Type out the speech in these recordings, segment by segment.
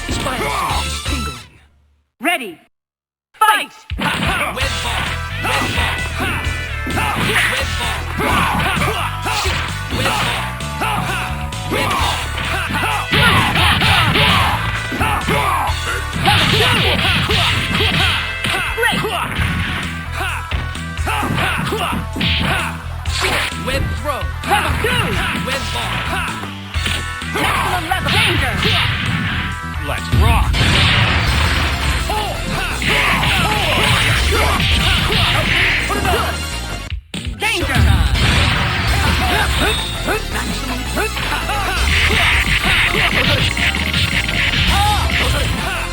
Spinal cord is tingling. Ready. Fight! Red ball. Red ball. Red ball. Red ball. Red ball. Web throw. Level 2. Web ball. Maximum level danger. Let's rock. Danger.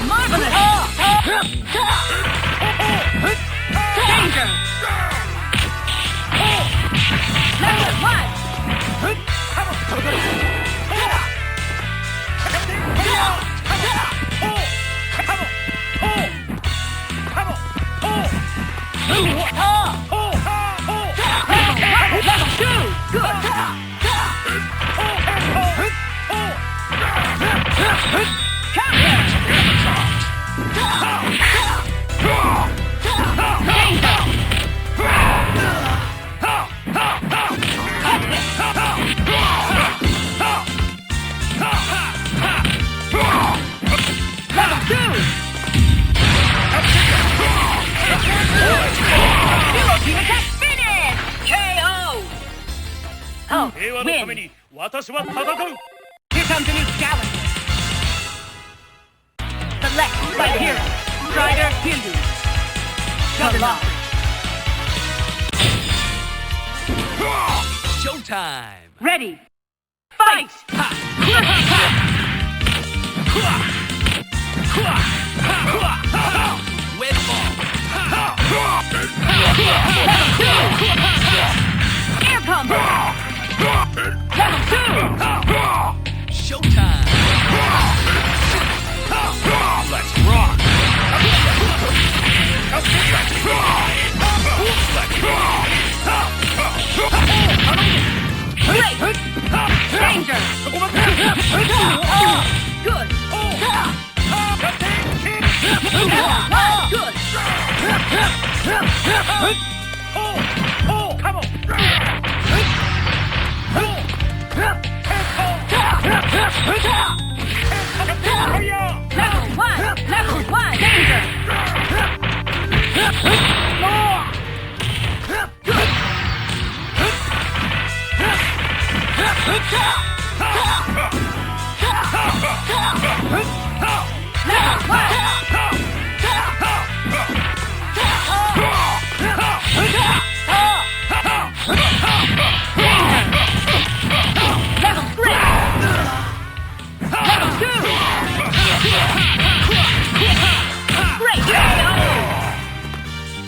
Marvelous. Danger. Level 1. Level 2. Good. Oh, win. Here comes a new challenger. Select fight hero. Strider Hindu. Good luck. Showtime. Ready. Fight! Web ball. Air combo. Level 2. Showtime. Let's rock. Great. Danger. Good. Good. Come on. Level 1. Level 1. Danger. Good.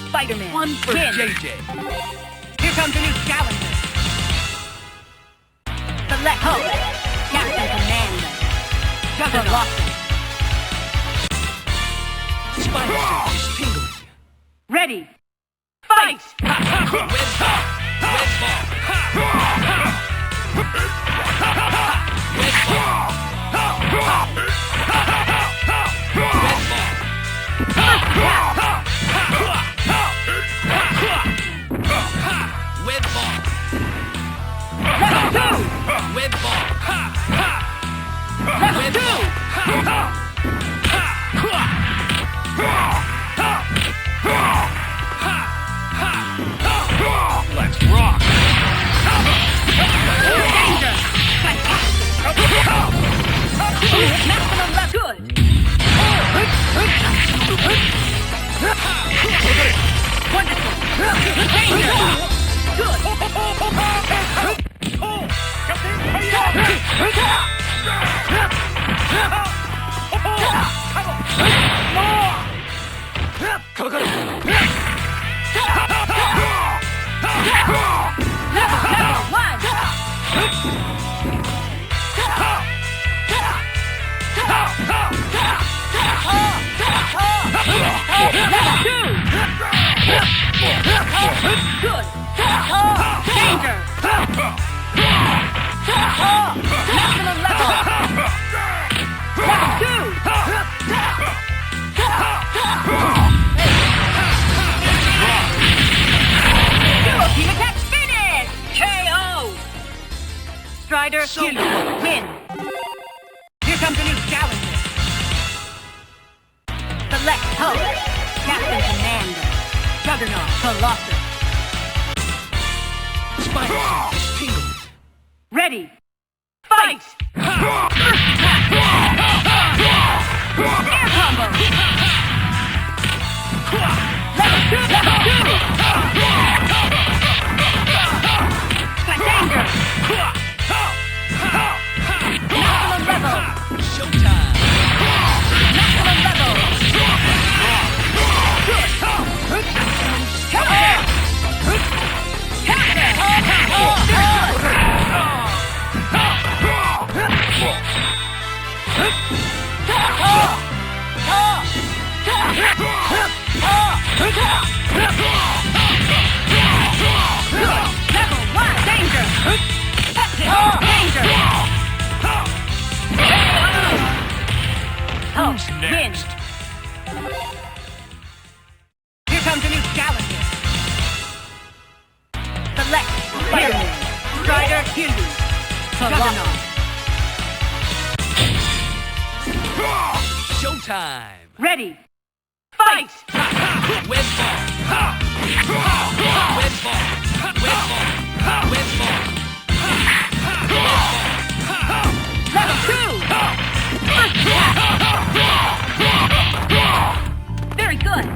Spider-Man. One for win. JJ. Here comes a new challenger. Select hope. Captain Command. Juggernaut. Spinal cord is tingling. Ready. Fight! Red ball. Red ball. Red ball. Web ball. Level 2. Web ball. Level 2. Let's rock. Danger. Maximum left. Good. Wonderful. Danger. Good. Good. Danger. Maximum level. Level 2. Strider, Killer, win. Here comes a new challenger. Select host. Captain Commander. Juggernaut, Colossus. Spiders tingling. Ready. Fight! First attack! Air combo! Level 2! Level 2! Got danger! Maximum level! Showtime. Maximum level! Counter! Level 1, danger! Danger! Who's Win! next? Here comes a new challenger. Select Spider-Man. Strider, Hildu. Juggernaut. Showtime. Ready. Fight! Web ball. Web ball. Web ball. Web ball. Level 2! First attack! Very good!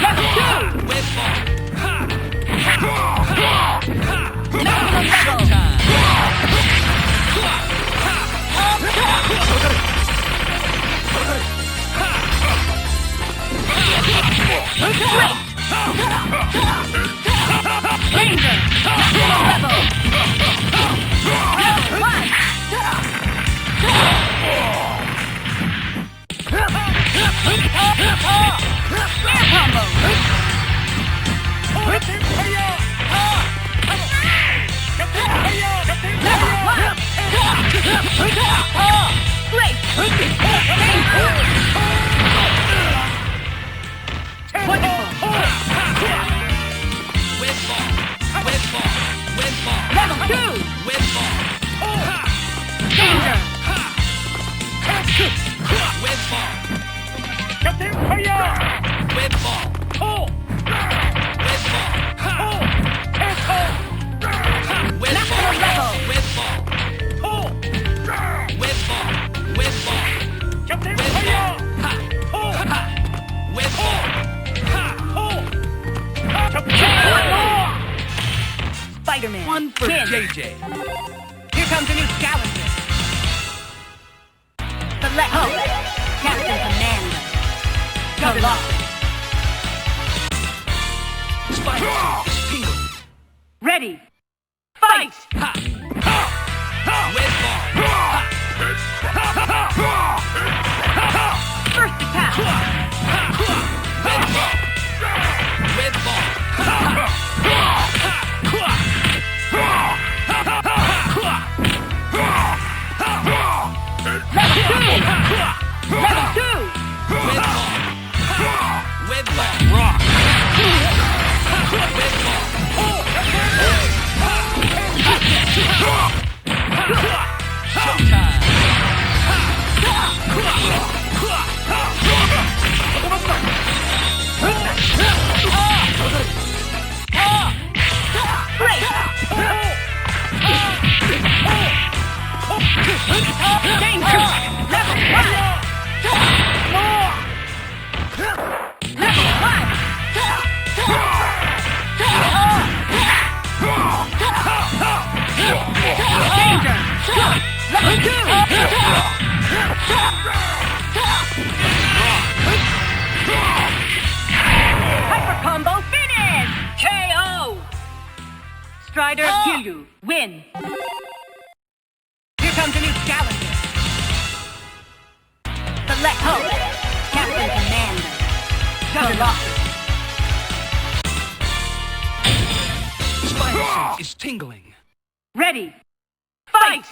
Level 2! Web ball. Maximum level! Danger! Maximum level! Level 1! Air combo! Level 1! Great! Wonderful! Web ball. Web ball. Web ball. Level 2! Web ball. Danger! Web ball. Web ball. Web ball. Web Maximum level! Web ball. Web ball. Web ball. Web ball. Spider-Man. One for win. JJ. Here comes a new challenger. Select host. Captain Commander. Juggernaut. Spiders tingling. Ready. Fight! Web ball. First attack! Web ball. Web ball. Level 2! Level 2! Web ball. Web ball. Rock. Web ball. Showtime. Great! Danger! Level 1! Level 1! Danger! Level 2! Hyper combo finish! KO! Strider, Hildu, win! Here comes a new challenger. Select host. Captain Commander. Juggernaut. Spider is tingling. Ready. Fight!